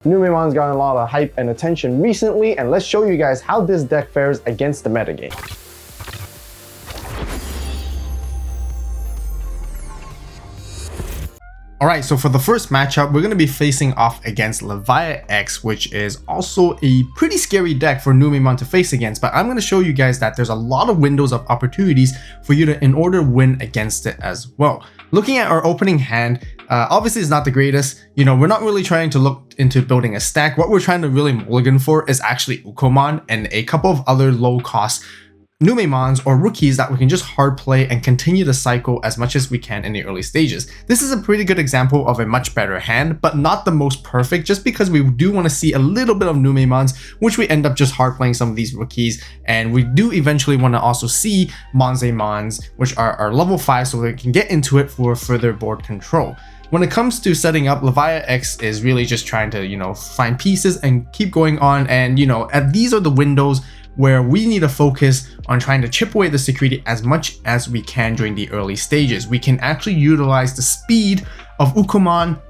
Numemon's gotten a lot of hype and attention recently, and let's show you guys how this deck fares against the metagame. Alright, so for the first matchup, we're going to be facing off against Leviathan X, which is also a pretty scary deck for Numemon to face against, but I'm going to show you guys that there's a lot of windows of opportunities for you to, in order to win against it as well. Looking at our opening hand, obviously it's not the greatest. You know, we're not really trying to look into building a stack. What we're trying to really mulligan for is actually Ukomon and a couple of other low-cost Numemons or rookies that we can just hard play and continue to cycle as much as we can in the early stages. This is a pretty good example of a much better hand, but not the most perfect, just because we do want to see a little bit of Numemons, which we end up just hard playing some of these rookies, and we do eventually want to also see Monzaemons, which are our level 5, so we can get into it for further board control. When it comes to setting up, Leviathan X is really just trying to, find pieces and keep going on, and these are the windows where we need to focus on trying to chip away the security as much as we can during the early stages. We can actually utilize the speed of Ukomon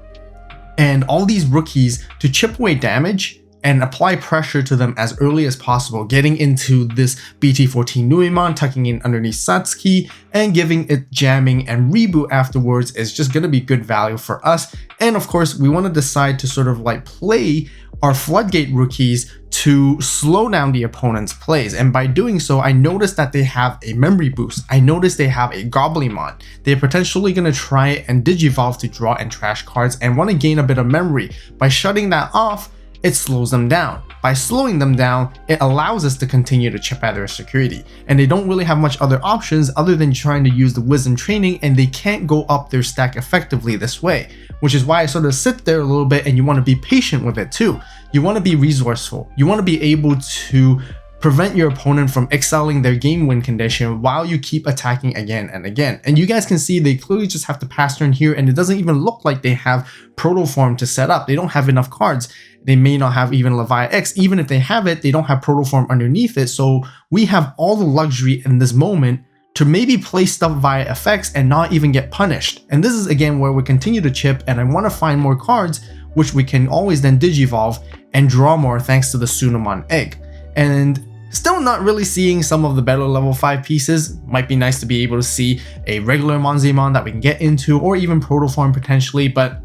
and all these rookies to chip away damage and apply pressure to them as early as possible, getting into this BT15 Numemon, tucking in underneath Satsuki, and giving it jamming and reboot afterwards is just going to be good value for us. And of course, we want to decide to sort of like play our floodgate rookies to slow down the opponent's plays, and by doing so, I noticed that they have a memory boost. I noticed they have a Goblimon. They're potentially going to try and Digivolve to draw and trash cards and want to gain a bit of memory. By shutting that off, it slows them down. By slowing them down, it allows us to continue to chip at their security, and they don't really have much other options other than trying to use the wisdom training, and they can't go up their stack effectively this way, which is why I sort of sit there a little bit, and you want to be patient with it too. You want to be resourceful. You want to be able to prevent your opponent from excelling their game win condition while you keep attacking again and again. And you guys can see they clearly just have to pass turn here, and it doesn't even look like they have Proto Form to set up. They don't have enough cards. They may not have even Leviathan X. Even if they have it, they don't have Proto Form underneath it. So we have all the luxury in this moment to maybe play stuff via effects and not even get punished. And this is again where we continue to chip, and I want to find more cards which we can always then Digivolve and draw more thanks to the Numemon egg. And still not really seeing some of the better level 5 pieces. Might be nice to be able to see a regular Monzaemon that we can get into, or even Proto Form potentially, but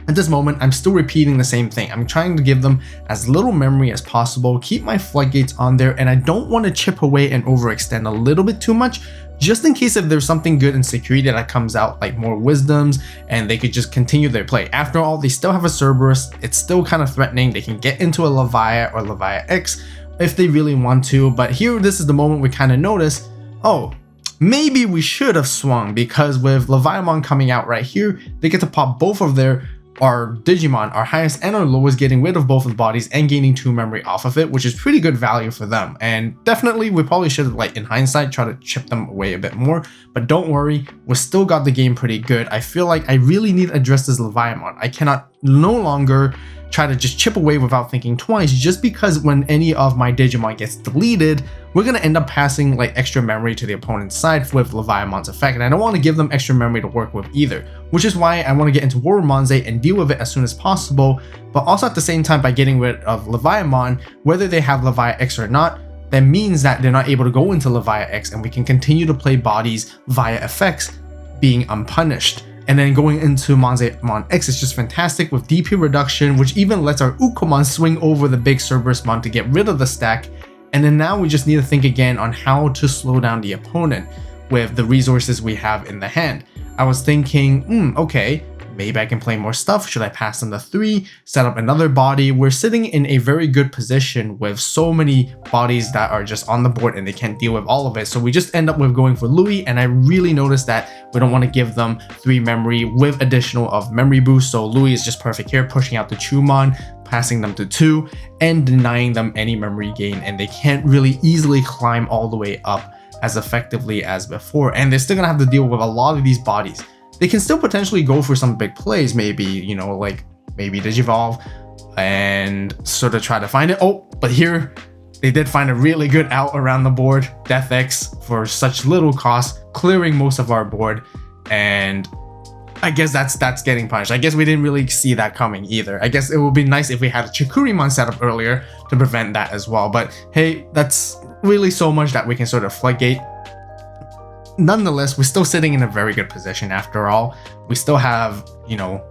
at this moment, I'm still repeating the same thing. I'm trying to give them as little memory as possible, keep my floodgates on there, and I don't want to chip away and overextend a little bit too much, just in case if there's something good in security that comes out, like more wisdoms, and they could just continue their play. After all, they still have a Cerberus. It's still kind of threatening. They can get into a Leviathan or Leviathan X if they really want to, but here, this is the moment we kind of notice, oh, maybe we should have swung, because with Leviathan coming out right here, they get to pop both of our Digimon, our highest and our lowest, getting rid of both of the bodies and gaining 2 memory off of it, which is pretty good value for them. And definitely, we probably should have, like, in hindsight, try to chip them away a bit more, but don't worry, we still got the game pretty good. I feel like I really need to address this Leviathan. I cannot no longer try to just chip away without thinking twice, just because when any of my Digimon gets deleted, we're going to end up passing like extra memory to the opponent's side with Leviathan's effect, and I don't want to give them extra memory to work with either, which is why I want to get into War Monzae and deal with it as soon as possible, but also at the same time, by getting rid of Leviathan, whether they have Leviathan X or not, that means that they're not able to go into Leviathan X, and we can continue to play bodies via effects being unpunished. And then going into Monzaemon X is just fantastic with DP reduction, which even lets our Ukomon swing over the big Cerberusmon to get rid of the stack. And then now we just need to think again on how to slow down the opponent with the resources we have in the hand. I was thinking, okay, maybe I can play more stuff. Should I pass on the 3, set up another body? We're sitting in a very good position with so many bodies that are just on the board and they can't deal with all of it. So we just end up with going for Louis, and I really noticed that we don't want to give them 3 memory with additional of memory boost. So Louis is just perfect here, pushing out the Chumon, passing them to 2, and denying them any memory gain, and they can't really easily climb all the way up as effectively as before. And they're still gonna have to deal with a lot of these bodies. They can still potentially go for some big plays, maybe, like maybe Digivolve and sort of try to find it. Oh, but here they did find a really good out around the board, Death X, for such little cost, clearing most of our board. And I guess that's getting punished. I guess we didn't really see that coming either. I guess it would be nice if we had a Chikurimon set up earlier to prevent that as well. But hey, that's really so much that we can sort of floodgate. Nonetheless, we're still sitting in a very good position after all. We still have, you know,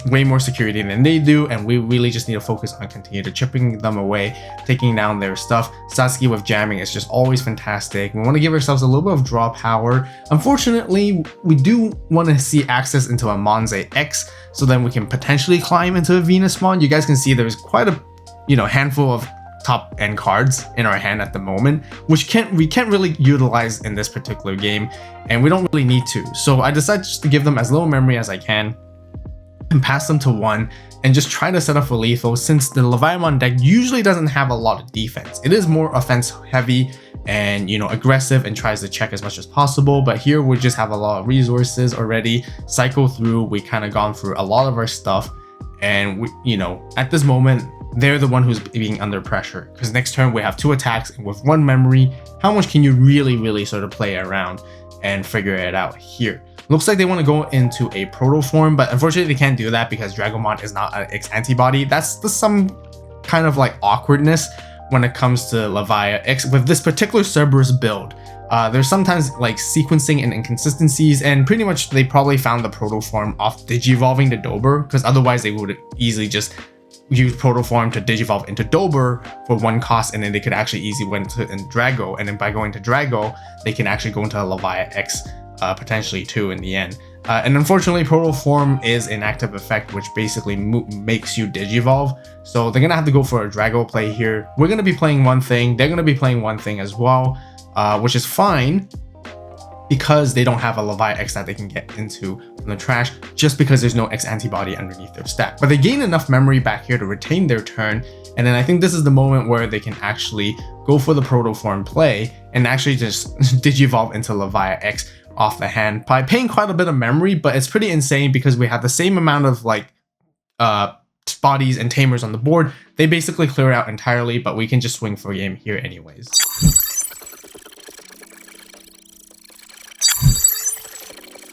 way more security than they do, and we really just need to focus on continue to chipping them away, taking down their stuff. Satsuki with jamming is just always fantastic. We want to give ourselves a little bit of draw power. Unfortunately, we do want to see access into a Monzae X, so then we can potentially climb into a Venusmon. You guys can see there's quite a, you know, handful of top end cards in our hand at the moment, which we can't really utilize in this particular game, and we don't really need to. So I decided just to give them as little memory as I can and pass them to 1 and just try to set up for lethal, since the Leviathan deck usually doesn't have a lot of defense. It is more offense heavy and, you know, aggressive and tries to check as much as possible, but here we just have a lot of resources already. Cycle through, we kind of gone through a lot of our stuff, and we, you know, at this moment they're the one who's being under pressure, because next turn we have 2 attacks, and with 1 memory, how much can you really sort of play around and figure it out here? Looks like they want to go into a proto form, but unfortunately they can't do that because Dragomon is not an X Antibody. That's some kind of like awkwardness when it comes to Leviathan X with this particular Cerberus build. There's sometimes like sequencing and inconsistencies, and pretty much they probably found the proto form off Digivolving to Dober, because otherwise they would easily just use proto form to digivolve into Dober for 1 cost, and then they could actually easily went to Drago, and then by going to Drago they can actually go into a Leviathan X potentially too in the end. And unfortunately proto form is an active effect which basically makes you digivolve, so they're gonna have to go for a Drago play here. We're gonna be playing one thing, they're gonna be playing one thing as well, which is fine because they don't have a Leviathan X that they can get into from the trash, just because there's no X Antibody underneath their stack. But they gain enough memory back here to retain their turn, and then I think this is the moment where they can actually go for the proto form play and actually just digivolve into Leviathan X off the hand by paying quite a bit of memory. But it's pretty insane because we have the same amount of like bodies and tamers on the board. They basically clear it out entirely, but we can just swing for a game here anyways.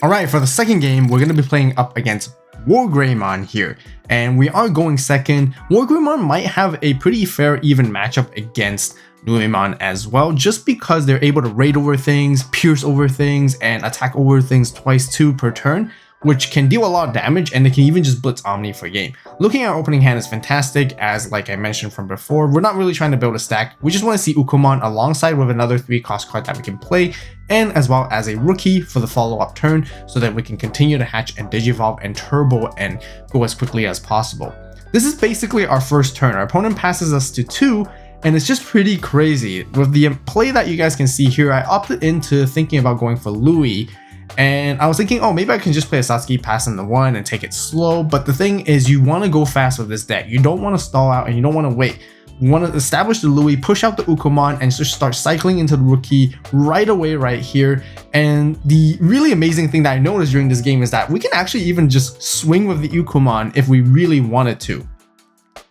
Alright, for the second game, we're going to be playing up against Wargreymon here, and we are going second. Wargreymon might have a pretty fair even matchup against Numemon as well, just because they're able to raid over things, pierce over things, and attack over things twice too per turn, which can deal a lot of damage, and they can even just blitz Omni for game. Looking at our opening hand is fantastic, as like I mentioned from before, we're not really trying to build a stack. We just want to see Ukomon alongside with another 3 cost card that we can play, and as well as a rookie for the follow-up turn, so that we can continue to hatch and digivolve and turbo and go as quickly as possible. This is basically our first turn. Our opponent passes us to 2, and it's just pretty crazy. With the play that you guys can see here, I opted into thinking about going for Louis, and I was thinking, oh, maybe I can just play a Satsuki, pass in the 1 and take it slow. But the thing is, you want to go fast with this deck. You don't want to stall out and you don't want to wait. You want to establish the Louis, push out the Ukomon, and just start cycling into the rookie right away right here. And the really amazing thing that I noticed during this game is that we can actually even just swing with the Ukomon if we really wanted to.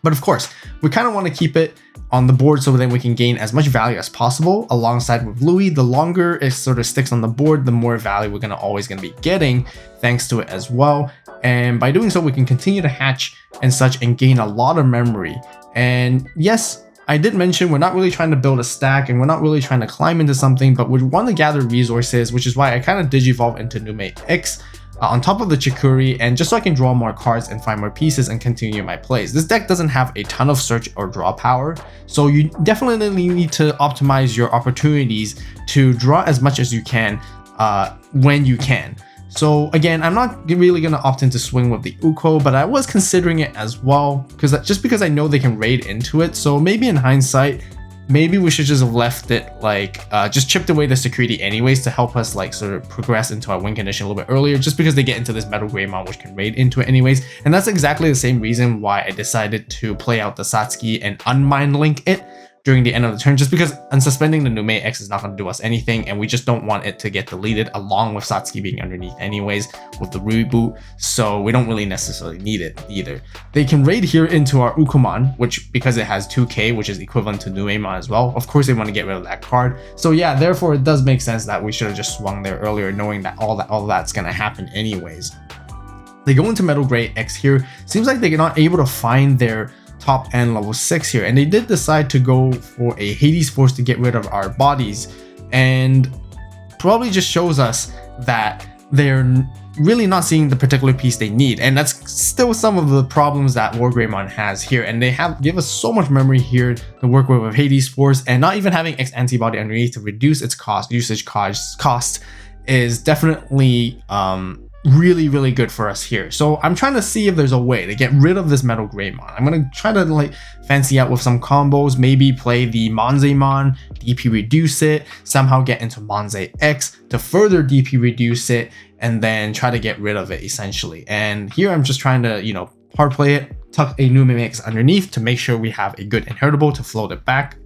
But of course, we kind of want to keep it on the board so then we can gain as much value as possible alongside with Louis. The longer it sort of sticks on the board, the more value we're always going to be getting thanks to it as well. And by doing so, we can continue to hatch and such and gain a lot of memory. And yes, I did mention we're not really trying to build a stack and we're not really trying to climb into something, but we want to gather resources, which is why I kind of digivolve into Numemon X on top of the Chikuri, and just so I can draw more cards and find more pieces and continue my plays. This deck doesn't have a ton of search or draw power, so you definitely need to optimize your opportunities to draw as much as you can when you can. So again, I'm not really going to opt into swing with the Uko, but I was considering it as well, because I know they can raid into it. So maybe in hindsight, maybe we should just have left it like just chipped away the security anyways to help us like sort of progress into our win condition a little bit earlier, just because they get into this Metal Greymon which can raid into it anyways. And that's exactly the same reason why I decided to play out the Satsuki and unmind link it during the end of the turn, just because unsuspending the Numemon X is not going to do us anything, and we just don't want it to get deleted along with Satsuki being underneath anyways with the reboot, so we don't really necessarily need it either. They can raid here into our Ukomon, which because it has 2k, which is equivalent to Numemon as well, of course they want to get rid of that card. So yeah, therefore it does make sense that we should have just swung there earlier, knowing that all that's going to happen anyways. They go into Metal Gray X here. Seems like they're not able to find their top end level 6 here, and they did decide to go for a Hades Force to get rid of our bodies, and probably just shows us that they're really not seeing the particular piece they need, and that's still some of the problems that Wargreymon has here. And they give us so much memory here to work with Hades Force, and not even having X Antibody underneath to reduce its usage cost is definitely really good for us here. So I'm trying to see if there's a way to get rid of this Metal Greymon. I'm gonna try to like fancy out with some combos, maybe play the Monzaemon, DP reduce it, somehow get into Monzae X to further DP reduce it, and then try to get rid of it essentially. And here I'm just trying to, you know, hard play it, tuck a Numemon X underneath to make sure we have a good inheritable to float it back.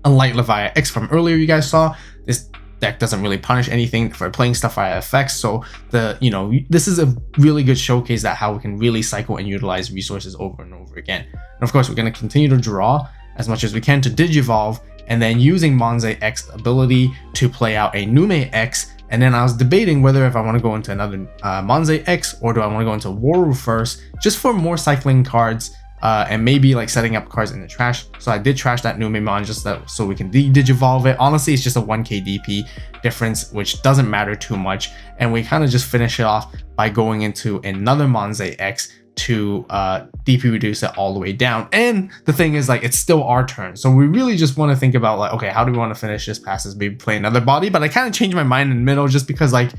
Unlike Leviathan X from earlier you guys saw, this deck doesn't really punish anything for playing stuff via effects, so this is a really good showcase that how we can really cycle and utilize resources over and over again. And of course, we're going to continue to draw as much as we can to Digivolve, and then using Monzae X ability to play out a Nume X. And then I was debating whether if I want to go into another Monzae X or do I want to go into Waru first, just for more cycling cards. And maybe like setting up cards in the trash. So I did trash that Numemon just so we can Digivolve it. Honestly, it's just a 1k DP difference, which doesn't matter too much. And we kind of just finish it off by going into another Monzae X to DP reduce it all the way down. And the thing is, like, it's still our turn. So we really just want to think about like, okay, how do we want to finish this passes? Maybe play another body. But I kind of changed my mind in the middle just because, like,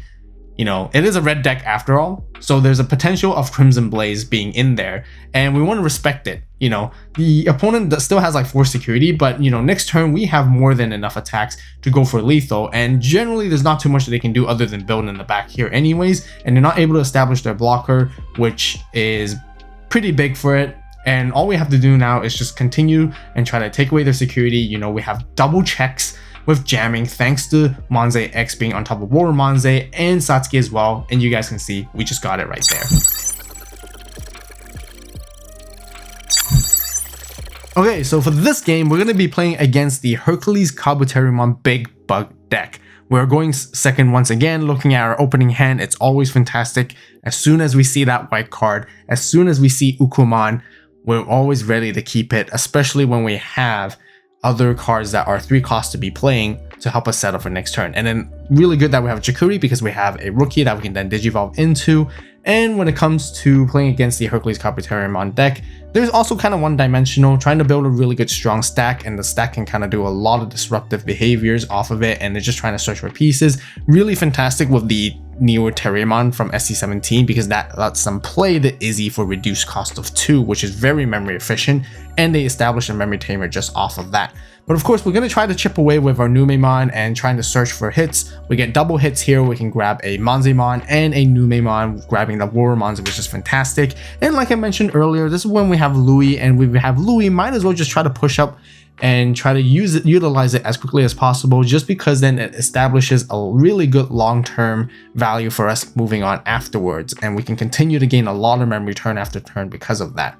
you know, it is a red deck after all, so there's a potential of Crimson Blaze being in there, and we want to respect it. You know, the opponent still has like 4 security, but you know, next turn we have more than enough attacks to go for lethal, and generally there's not too much that they can do other than build in the back here anyways, and they're not able to establish their blocker, which is pretty big for it. And all we have to do now is just continue and try to take away their security. You know, we have double checks with jamming thanks to Monzae X being on top of Water Monzae and Satsuki as well, and you guys can see we just got it right there. Okay, so for this game we're going to be playing against the Hercules Kabuterimon Big Bug deck. We're going second once again, looking at our opening hand. It's always fantastic. As soon as we see that white card, as soon as we see Ukumon, we're always ready to keep it, especially when we have other cards that are 3 costs to be playing to help us set up for next turn. And then really good that we have Chikuri because we have a rookie that we can then Digivolve into. And when it comes to playing against the Hercules Kabuterimon deck, there's also kind of one-dimensional, trying to build a really good strong stack, and the stack can kind of do a lot of disruptive behaviors off of it, and they're just trying to search for pieces. Really fantastic with the Neo Terriermon from SC17 because that lets them play the Izzy for reduced cost of 2, which is very memory efficient, and they establish a memory tamer just off of that. But of course, we're going to try to chip away with our Numemon and trying to search for hits. We get double hits here. We can grab a Monzaemon and a Numemon, grabbing the War Monzae, which is fantastic. And like I mentioned earlier, this is when we have Louis, and we have Louis, might as well just try to push up and try to utilize it as quickly as possible, just because then it establishes a really good long-term value for us moving on afterwards, and we can continue to gain a lot of memory turn after turn because of that.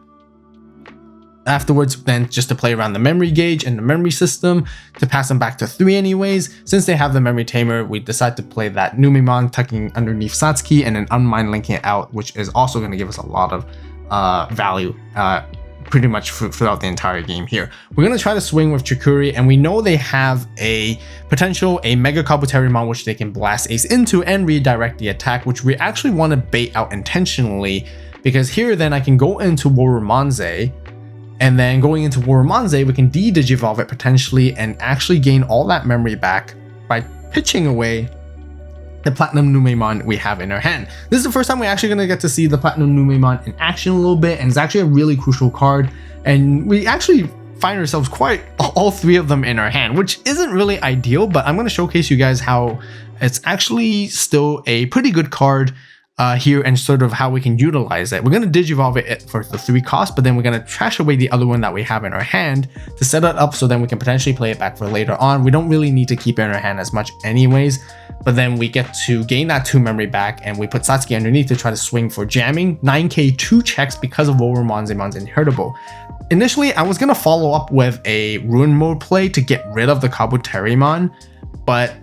Afterwards, then just to play around the memory gauge and the memory system to pass them back to 3 anyways. Since they have the memory tamer, we decide to play that Numemon tucking underneath Satsuki and then unmind linking it out, which is also going to give us a lot of value pretty much throughout the entire game here. We're going to try to swing with Chikuri, and we know they have a potential, a Mega Kabuterimon, which they can blast Ace into and redirect the attack, which we actually want to bait out intentionally, because here then I can go into Waru Monzae, and then going into Waru Monzae, we can Digivolve it potentially and actually gain all that memory back by pitching away the Platinum Numemon we have in our hand. This is the first time we're actually going to get to see the Platinum Numemon in action a little bit, and it's actually a really crucial card, and we actually find ourselves quite all 3 of them in our hand, which isn't really ideal, but I'm going to showcase you guys how it's actually still a pretty good card here, and sort of how we can utilize it. We're going to Digivolve it for the 3 costs, but then we're going to trash away the other one that we have in our hand to set it up so then we can potentially play it back for later on. We don't really need to keep it in our hand as much anyways, but then we get to gain that 2 memory back, and we put Satsuki underneath to try to swing for jamming 9k 2 checks because of Waru Monzaemon's inheritable. Initially, I was going to follow up with a Ruin Mode play to get rid of the Kabuterimon, but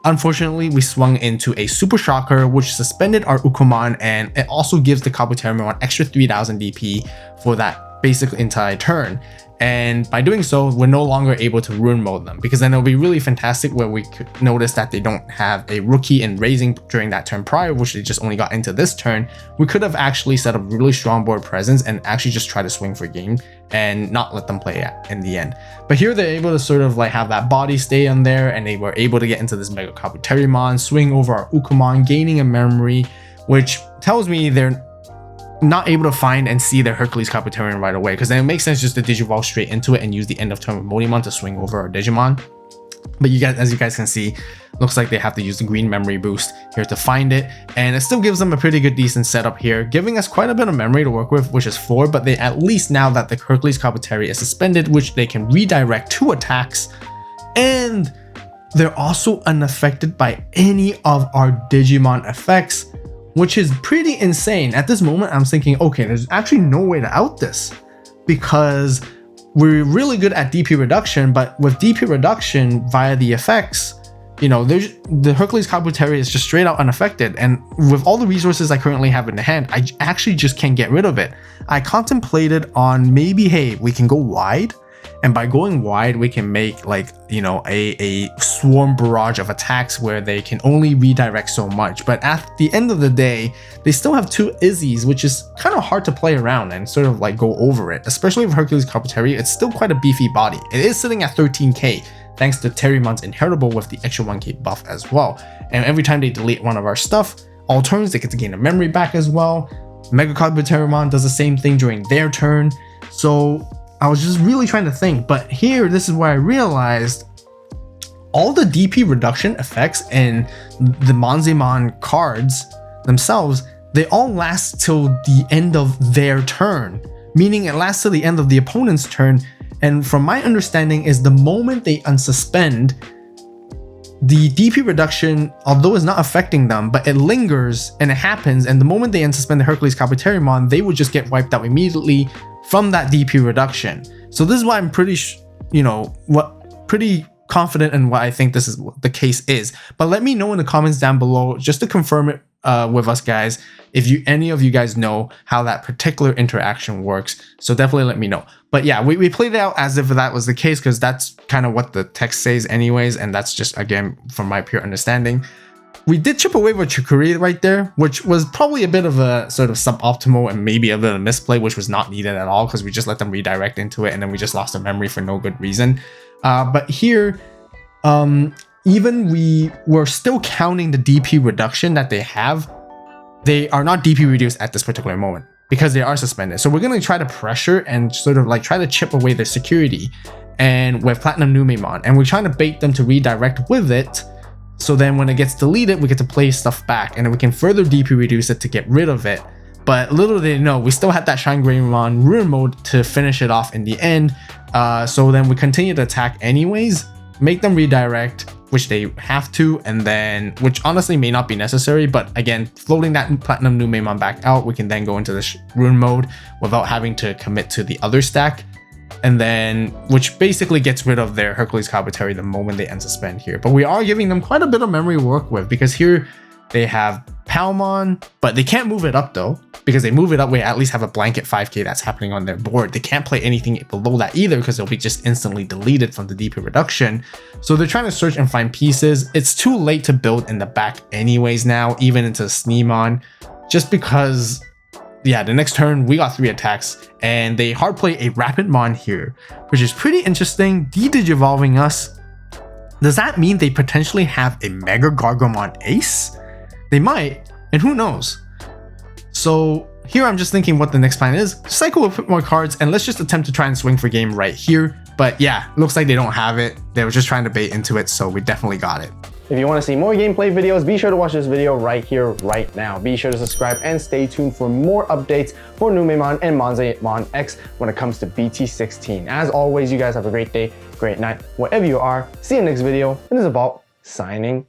unfortunately, we swung into a Super Shocker, which suspended our Ukomon, and it also gives the Kabuterimon extra 3000 DP for that basic entire turn. And by doing so, we're no longer able to ruin mode them, because then it'll be really fantastic where we could notice that they don't have a rookie in raising during that turn prior, which they just only got into this turn. We could have actually set up really strong board presence and actually just try to swing for game and not let them play in the end. But here they're able to sort of like have that body stay on there, and they were able to get into this Mega Kabuterimon, swing over our Ukomon, gaining a memory, which tells me they're not able to find and see their Hercules Kabuterimon right away, because then it makes sense just to Digivolve straight into it and use the end of turn with Monzaemon to swing over our Digimon. But you guys, as you guys can see, looks like they have to use the green memory boost here to find it, and it still gives them a pretty good decent setup here, giving us quite a bit of memory to work with, which is 4, but they at least now that the Hercules Kabuteri is suspended, which they can redirect 2 attacks, and they're also unaffected by any of our Digimon effects, which is pretty insane. At this moment, I'm thinking, okay, there's actually no way to out this, because we're really good at DP reduction, but with DP reduction via the effects, you know, the Hercules Kabuteri is just straight out unaffected, and with all the resources I currently have in the hand, I actually just can't get rid of it. I contemplated on maybe, hey, we can go wide, and by going wide, we can make like, you know, a swarm barrage of attacks where they can only redirect so much. But at the end of the day, they still have 2 Izzies, which is kind of hard to play around and sort of like go over it. Especially with Hercules Kabuteri, it's still quite a beefy body. It is sitting at 13k, thanks to Terrimon's Inheritable with the extra 1k buff as well. And every time they delete one of our stuff, all turns, they get to gain a memory back as well. Mega Kabuterimon does the same thing during their turn. So I was just really trying to think, but here, this is where I realized all the DP reduction effects and the Monzaemon cards themselves, they all last till the end of their turn, meaning it lasts till the end of the opponent's turn. And from my understanding is the moment they unsuspend, the DP reduction, although it's not affecting them, but it lingers and it happens, and the moment they unsuspend the Hercules Kabuterimon, they would just get wiped out immediately from that DP reduction. So this is why I'm pretty confident in what I think this is the case is. But let me know in the comments down below just to confirm it with us guys, if any of you guys know how that particular interaction works. So definitely let me know. But yeah, we played it out as if that was the case, because that's kind of what the text says anyways, and that's just, again, from my pure understanding. We did chip away with Chikuri right there, which was probably a bit of a sort of suboptimal and maybe a bit of a misplay, which was not needed at all, because we just let them redirect into it and then we just lost a memory for no good reason. But here, even we were still counting the DP reduction that they have. They are not DP reduced at this particular moment because they are suspended. So we're going to try to pressure and sort of like try to chip away their security and with Platinum Numemon, and we're trying to bait them to redirect with it. So then when it gets deleted, we get to play stuff back, and then we can further DP reduce it to get rid of it. But little did they know, we still had that Shine Greymon Ruin mode to finish it off in the end. So then we continue to attack anyways, make them redirect, which they have to, and then, which honestly may not be necessary, but again, floating that Platinum Numemon back out, we can then go into this Ruin mode without having to commit to the other stack. And then, which basically gets rid of their Hercules Kabuteri the moment they unsuspend here. But we are giving them quite a bit of memory to work with, because here they have Palmon, but they can't move it up though, because they move it up, we at least have a blanket 5k that's happening on their board. They can't play anything below that either, because they'll be just instantly deleted from the DP reduction. So they're trying to search and find pieces. It's too late to build in the back anyways now, even into Sneemon, just because, yeah, the next turn we got 3 attacks, and they hard play a Rapidmon here, which is pretty interesting, de-digivolving us. Does that mean they potentially have a Mega Gargomon Ace? They might, and who knows? So here I'm just thinking what the next plan is. Cycle a bit more cards, and let's just attempt to try and swing for game right here. But yeah, looks like they don't have it. They were just trying to bait into it, so we definitely got it. If you want to see more gameplay videos, be sure to watch this video right here, right now. Be sure to subscribe and stay tuned for more updates for Numemon and Monzaemon X when it comes to BT15. As always, you guys have a great day, great night, wherever you are. See you in the next video, and this is AVAULT signing